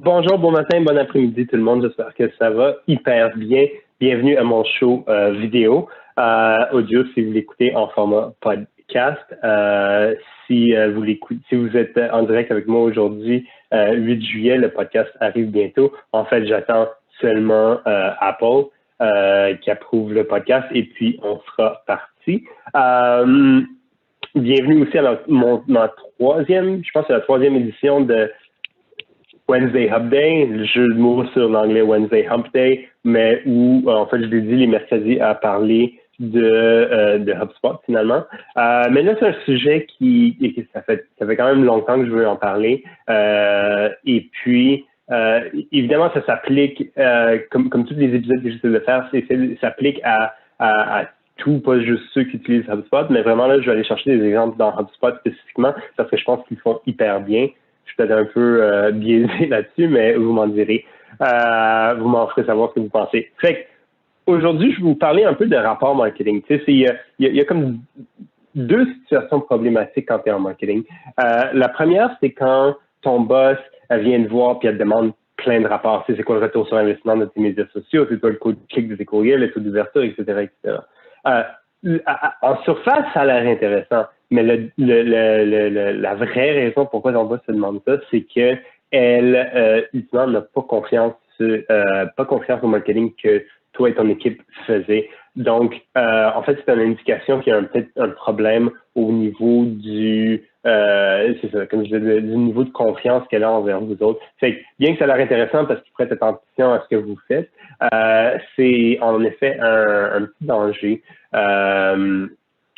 Bonjour, bon matin, bon après-midi tout le monde. J'espère que ça va hyper bien. Bienvenue à mon show vidéo, audio si vous l'écoutez en format podcast. Si vous êtes en direct avec moi aujourd'hui, 8 juillet, le podcast arrive bientôt. En fait, j'attends seulement Apple qui approuve le podcast et puis on sera parti. Bienvenue aussi à ma troisième, je pense que c'est la troisième édition de Wednesday Hump Day, le jeu de mots sur l'anglais Wednesday Hump Day, mais où en fait je dédie les mercredis à parler de HubSpot finalement. Mais là c'est un sujet qui ça fait quand même longtemps que je veux en parler. Et puis évidemment ça s'applique comme tous les épisodes que j'essaie de faire, ça s'applique à tout, pas juste ceux qui utilisent HubSpot, mais vraiment là je vais aller chercher des exemples dans HubSpot spécifiquement parce que je pense qu'ils font hyper bien. Je suis peut-être un peu biaisé là-dessus, mais vous m'en direz. Vous m'en ferez savoir ce que vous pensez. Fait aujourd'hui, je vais vous parler un peu de rapport marketing. Tu sais, il y a comme deux situations problématiques quand tu es en marketing. La première, c'est quand ton boss vient te voir et elle te demande plein de rapports. Tu sais, c'est quoi le retour sur investissement de tes médias sociaux, c'est quoi le code clic de tes courriels, le taux d'ouverture, etc., etc. En surface, ça a l'air intéressant, mais la vraie raison pourquoi ton boss se demande ça, c'est que elle ultimement n'a pas confiance au marketing que toi et ton équipe faisaient. Donc, en fait, c'est une indication qu'il y a peut-être un problème au niveau c'est ça, comme je disais, du niveau de confiance qu'elle a envers vous autres. Fait que, bien que ça a l'air intéressant parce qu'il prête attention à ce que vous faites, c'est en effet un petit danger.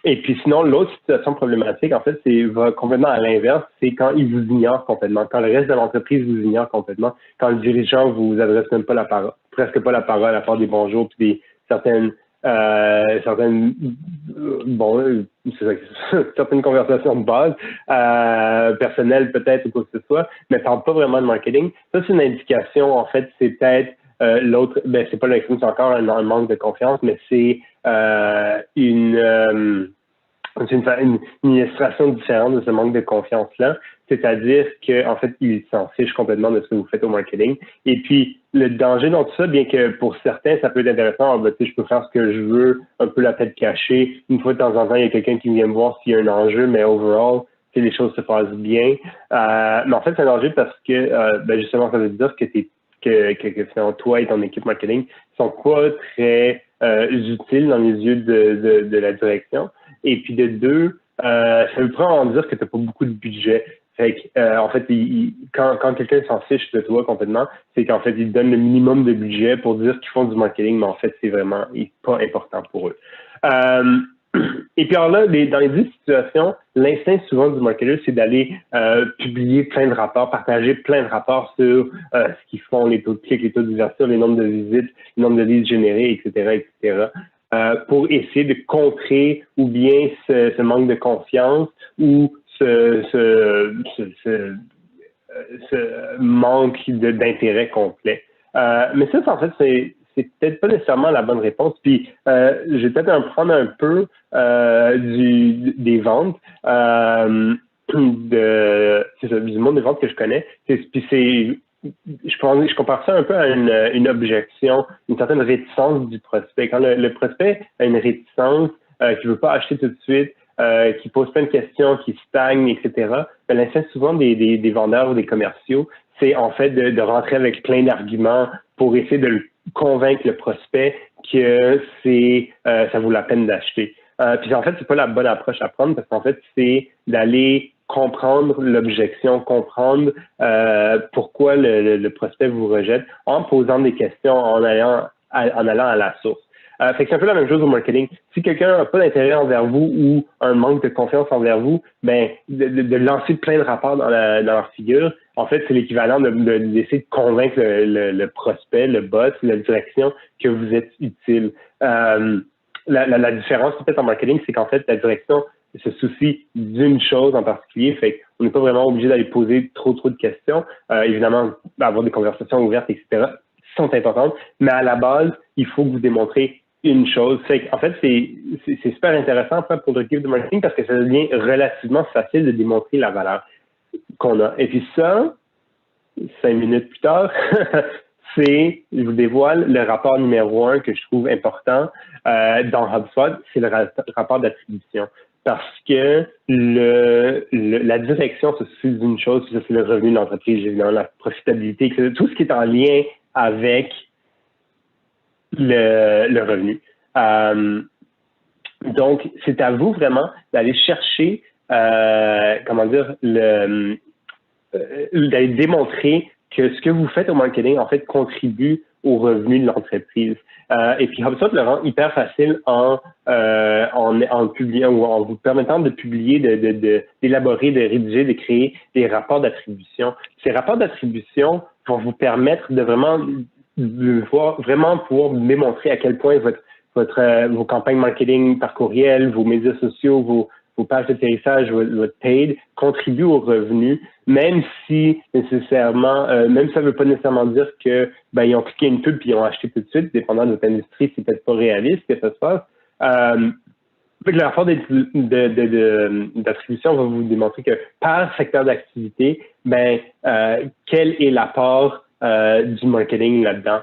Et puis sinon, l'autre situation problématique, en fait, va complètement à l'inverse, c'est quand il vous ignore complètement, quand le reste de l'entreprise vous ignore complètement, quand le dirigeant vous adresse même pas la parole, presque pas la parole à part des bonjours, puis certaines certaines conversations de base, personnelles peut-être ou quoi que ce soit, mais parle pas vraiment de marketing. Ça, c'est une indication, en fait, c'est peut-être l'autre, c'est pas l'extrême, c'est encore un manque de confiance, mais c'est une illustration différente de ce manque de confiance-là, c'est-à-dire qu'en fait, il s'en fiche complètement de ce que vous faites au marketing. Et puis, le danger dans tout ça, bien que pour certains, ça peut être intéressant, je peux faire ce que je veux, un peu la tête cachée. Une fois de temps en temps, il y a quelqu'un qui vient me voir s'il y a un enjeu, mais overall, les choses se passent bien. Mais en fait, c'est un danger parce que, justement, ça veut dire que toi et ton équipe marketing sont pas très utiles dans les yeux de la direction. Et puis de deux, ça veut probablement dire que tu n'as pas beaucoup de budget. Fait que, en fait, quand quelqu'un s'en fiche de toi complètement, c'est qu'en fait, il donne le minimum de budget pour dire qu'ils font du marketing, mais en fait, c'est vraiment pas important pour eux. Et puis alors là, dans les deux situations, l'instinct souvent du marketeur, c'est d'aller publier plein de rapports, partager plein de rapports sur ce qu'ils font, les taux de clics, les taux d'ouverture, les nombres de visites, le nombre de leads générés, etc., etc., pour essayer de contrer ou bien ce manque de confiance ou ce manque d'intérêt complet. Mais ça, en fait, c'est peut-être pas nécessairement la bonne réponse. Puis, je vais peut-être en prendre un peu des ventes, du monde des ventes que je connais. Je compare ça un peu à une objection, une certaine réticence du prospect. Quand le prospect a une réticence, qui veut pas acheter tout de suite, qui pose plein de questions, qui stagne, etc., l'instinct souvent des vendeurs ou des commerciaux, c'est en fait de rentrer avec plein d'arguments pour essayer de le convaincre le prospect que ça vaut la peine d'acheter. Puis en fait, c'est pas la bonne approche à prendre parce qu'en fait, c'est d'aller comprendre l'objection, comprendre pourquoi le prospect vous rejette en posant des questions, en allant à la source. Fait que c'est un peu la même chose au marketing. Si quelqu'un n'a pas d'intérêt envers vous ou un manque de confiance envers vous, de lancer plein de rapports dans leur figure, en fait, c'est l'équivalent d'essayer de convaincre le prospect, le boss, la direction que vous êtes utile. La différence peut-être en marketing, c'est qu'en fait, la direction se soucie d'une chose en particulier. Fait qu'on n'est pas vraiment obligé d'aller poser trop de questions. Évidemment, avoir des conversations ouvertes, etc., sont importantes, mais à la base, il faut que vous démontrez une chose. En fait, c'est super intéressant pour l'équipe de marketing parce que ça devient relativement facile de démontrer la valeur qu'on a. Et puis ça, 5 minutes plus tard, je vous dévoile le rapport numéro 1 que je trouve important dans HubSpot, c'est le rapport d'attribution. Parce que la direction se suit d'une chose, ça c'est le revenu de l'entreprise, évidemment, la profitabilité, tout ce qui est en lien avec le revenu. Donc, c'est à vous vraiment d'aller chercher, d'aller démontrer que ce que vous faites au marketing, en fait, contribue au revenu de l'entreprise. Et puis, HubSpot le rend hyper facile en publiant ou en vous permettant de publier, d'élaborer, de rédiger, de créer des rapports d'attribution. Ces rapports d'attribution vont vous permettre de vraiment pouvoir démontrer à quel point vos campagnes marketing par courriel, vos médias sociaux, vos pages d'atterrissage, votre paid contribuent au revenu, même si nécessairement, même ça ne veut pas nécessairement dire que ils ont cliqué une pub puis ils ont acheté tout de suite, dépendant de votre industrie, c'est peut-être pas réaliste que ça se passe. Le rapport d'attribution va vous démontrer que par secteur d'activité, quel est l'apport du marketing là-dedans,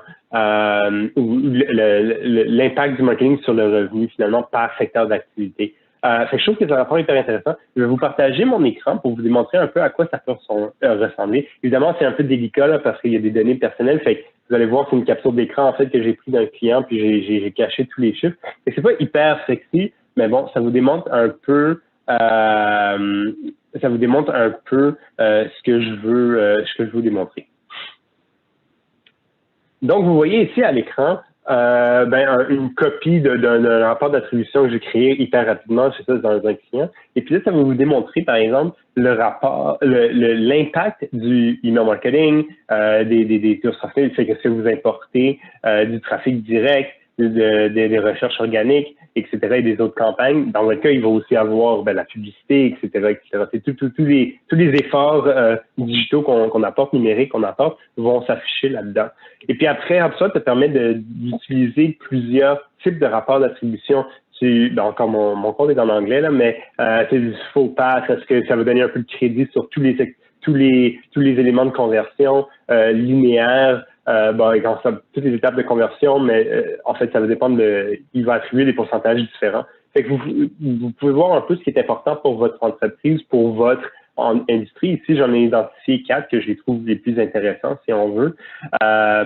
ou l'impact du marketing sur le revenu finalement par secteur d'activité. Je trouve que c'est un rapport hyper intéressant. Je vais vous partager mon écran pour vous démontrer un peu à quoi ça peut ressembler. Évidemment, c'est un peu délicat là, parce qu'il y a des données personnelles. Fait que vous allez voir, c'est une capture d'écran en fait que j'ai pris d'un client puis j'ai caché tous les chiffres. Et c'est pas hyper sexy, mais bon, ça vous démontre un peu ce que je veux vous démontrer. Donc, vous voyez ici à l'écran une copie d'un rapport d'attribution que j'ai créé hyper rapidement, je fais ça dans un client. Et puis là, ça va vous démontrer, par exemple, l'impact du email marketing, des sources, c'est que si vous importez du trafic direct, des recherches organiques, etc., et des autres campagnes. Dans votre cas, il va aussi avoir la publicité, etc., etc. C'est tous les efforts digitaux qu'on apporte, numériques qu'on apporte, vont s'afficher là-dedans. Et puis après, HubSpot te permet d'utiliser plusieurs types de rapports d'attribution. Encore mon compte est en anglais, là, mais c'est du faux pas, parce que ça va donner un peu de crédit sur tous les éléments de conversion linéaires, toutes les étapes de conversion, mais en fait, ça va dépendre il va attribuer des pourcentages différents. Fait que vous pouvez voir un peu ce qui est important pour votre entreprise, pour votre industrie. Ici, j'en ai identifié 4 que je les trouve les plus intéressants, si on veut,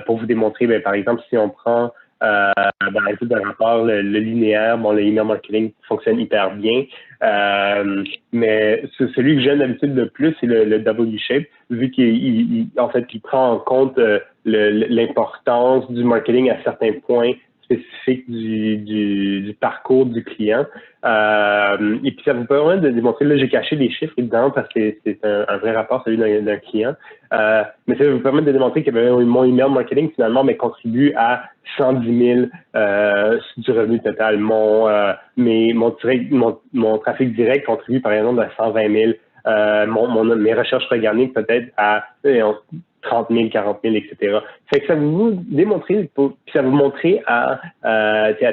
pour vous démontrer, par exemple, si on prend dans le rapport, le linéaire, le email marketing fonctionne hyper bien. Mais celui que j'aime d'habitude le plus, c'est le W-shape, vu qu'il prend en compte l'importance du marketing à certains points spécifiques du parcours du client. Et puis, ça vous permet de démontrer, là, j'ai caché les chiffres, évidemment, parce que c'est un vrai rapport, celui d'un client. Mais ça va vous permettre de démontrer que mon email marketing, finalement, contribue à 110 000 du revenu total. Mon trafic direct contribue, par exemple, à 120 000. Mes recherches organiques, peut-être à 30 000, 40 000, etc. Fait que ça vous démontrer, puis ça vous montrer à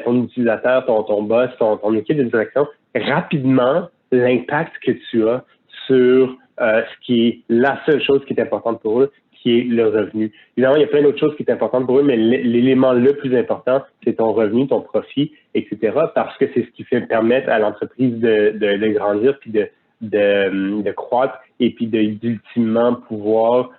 ton utilisateur, ton boss, ton équipe de direction, rapidement l'impact que tu as sur ce qui est la seule chose qui est importante pour eux, qui est le revenu. Évidemment, il y a plein d'autres choses qui sont importantes pour eux, mais l'élément le plus important, c'est ton revenu, ton profit, etc., parce que c'est ce qui fait permettre à l'entreprise de grandir, puis de croître, et puis d'ultimement pouvoir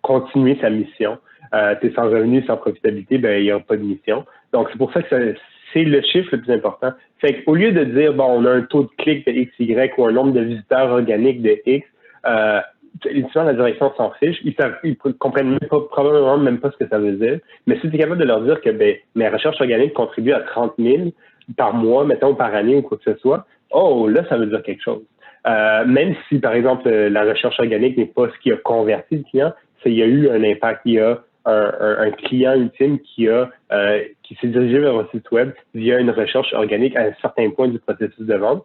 continuer sa mission. Sans revenu, sans profitabilité, il n'y aura pas de mission. Donc, c'est pour ça que c'est le chiffre le plus important. Fait qu'au lieu de dire, on a un taux de clic de XY ou un nombre de visiteurs organiques de X, ultimement, la direction s'en fiche. Ils comprennent probablement même pas ce que ça veut dire. Mais si tu es capable de leur dire que mes recherches organiques contribuent à 30 000 par mois, mettons, par année ou quoi que ce soit, là, ça veut dire quelque chose. Même si, par exemple, la recherche organique n'est pas ce qui a converti le client, il y a eu un impact. Il y a un client ultime qui s'est dirigé vers un site web via une recherche organique à un certain point du processus de vente.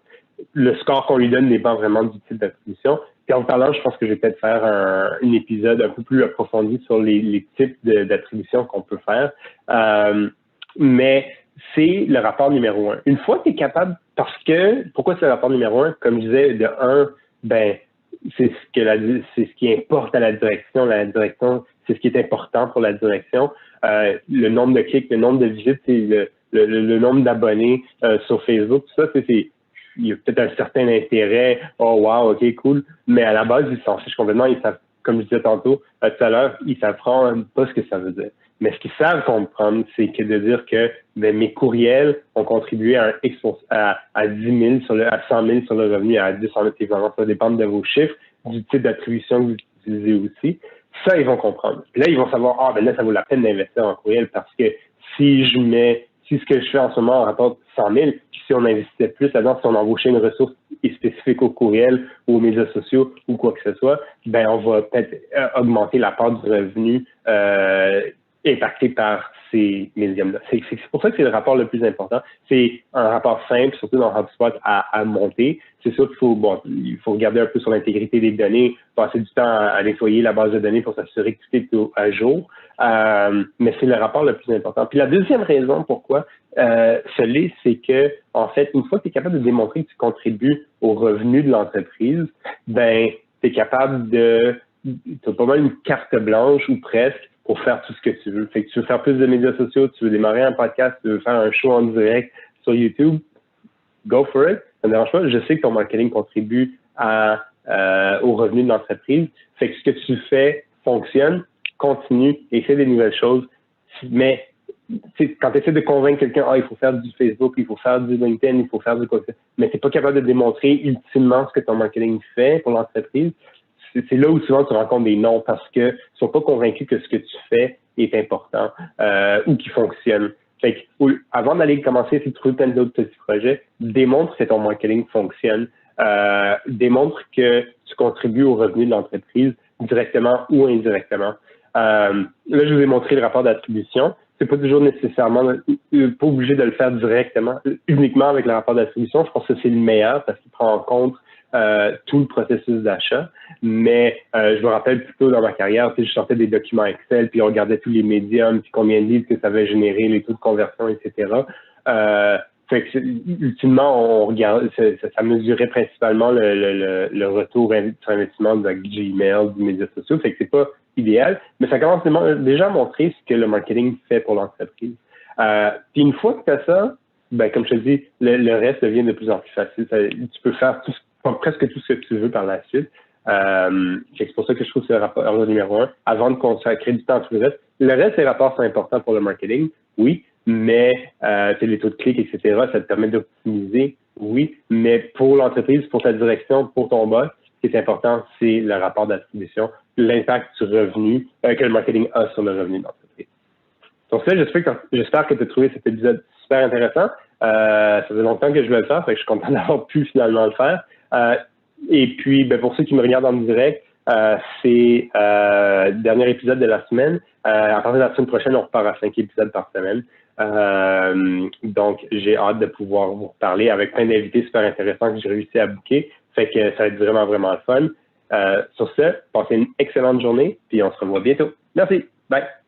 Le score qu'on lui donne n'est pas vraiment du type d'attribution. Puis en parlant, je pense que je vais peut-être faire un épisode un peu plus approfondi sur les types d'attribution qu'on peut faire. Mais c'est le rapport numéro 1. Une fois que tu es capable, pourquoi c'est le rapport numéro 1? Comme je disais, de 1, c'est ce qui importe à la direction. La direction, c'est ce qui est important pour la direction. Le nombre de clics, le nombre de visites, c'est le nombre d'abonnés sur Facebook, tout ça, il y a peut-être un certain intérêt. Oh wow, ok, cool. Mais à la base, ils s'en fichent complètement. Ils savent, comme je disais tantôt, tout à l'heure, ils savent pas ce que ça veut dire. Mais ce qu'ils savent comprendre, c'est que de dire que mes courriels ont contribué à 10 000 à 100 000 sur le revenu, à 200 000, évidemment, ça dépend de vos chiffres, du type d'attribution que vous utilisez aussi. Ça, ils vont comprendre. Puis là, ils vont savoir, là, ça vaut la peine d'investir en courriel parce que si ce que je fais en ce moment rapporte 100 000, puis si on investissait plus là-dedans, si on embauchait une ressource spécifique au courriel ou aux médias sociaux ou quoi que ce soit, on va peut-être augmenter la part du revenu impacté par ces médiums-là. C'est pour ça que c'est le rapport le plus important. C'est un rapport simple, surtout dans HubSpot, à monter. C'est sûr qu'il faut regarder un peu sur l'intégrité des données, passer du temps à nettoyer la base de données pour s'assurer que tout est à jour. Mais c'est le rapport le plus important. Puis la deuxième raison pourquoi c'est que, en fait, une fois que tu es capable de démontrer que tu contribues au revenu de l'entreprise, tu es capable tu as pas mal une carte blanche ou presque pour faire tout ce que tu veux. Fait que tu veux faire plus de médias sociaux, tu veux démarrer un podcast, tu veux faire un show en direct sur YouTube, go for it. Ça ne me dérange pas. Je sais que ton marketing contribue au revenu de l'entreprise. Fait que ce que tu fais fonctionne, continue, essaie des nouvelles choses. Mais quand tu essaies de convaincre quelqu'un, il faut faire du Facebook, il faut faire du LinkedIn, il faut faire du contenu, mais tu n'es pas capable de démontrer ultimement ce que ton marketing fait pour l'entreprise, c'est là où souvent tu rencontres des non parce qu'ils ne sont pas convaincus que ce que tu fais est important ou qui fonctionne. Fait que, avant d'aller commencer à essayer de trouver plein d'autres petits projets, démontre que ton marketing fonctionne, démontre que tu contribues au revenu de l'entreprise directement ou indirectement. Là, je vous ai montré le rapport d'attribution. C'est pas toujours nécessairement pas obligé de le faire directement, uniquement avec le rapport d'attribution. Je pense que c'est le meilleur parce qu'il prend en compte tout le processus d'achat. Mais je me rappelle plutôt dans ma carrière, je sortais des documents Excel, puis on regardait tous les médiums, puis combien de livres que ça avait généré, les taux de conversion, etc. Fait que, ultimement, on regarde, ça mesurait principalement le retour sur investissement de Gmail, du médias sociaux. Fait que c'est pas idéal, mais ça commence déjà à montrer ce que le marketing fait pour l'entreprise. Puis une fois que tu as ça, comme je te dis, le reste devient de plus en plus facile. Tu peux faire presque tout ce que tu veux par la suite. C'est pour ça que je trouve que c'est le rapport numéro 1, avant de consacrer du temps à tout le reste. Le reste des rapports, c'est important pour le marketing, oui, mais les taux de clics, etc., ça te permet d'optimiser, oui, mais pour l'entreprise, pour ta direction, pour ton boss, ce qui est important, c'est le rapport d'attribution, l'impact du revenu que le marketing a sur le revenu de l'entreprise. Donc ça, j'espère que tu as trouvé cet épisode super intéressant. Ça faisait longtemps que je voulais le faire, fait que je suis content d'avoir pu finalement le faire. Et puis, pour ceux qui me regardent en direct, c'est le dernier épisode de la semaine. À partir de la semaine prochaine, on repart à 5 épisodes par semaine. Donc, j'ai hâte de pouvoir vous reparler avec plein d'invités super intéressants que j'ai réussi à booker. Fait que ça va être vraiment, vraiment le fun. Sur ce, passez une excellente journée, puis on se revoit bientôt. Merci. Bye.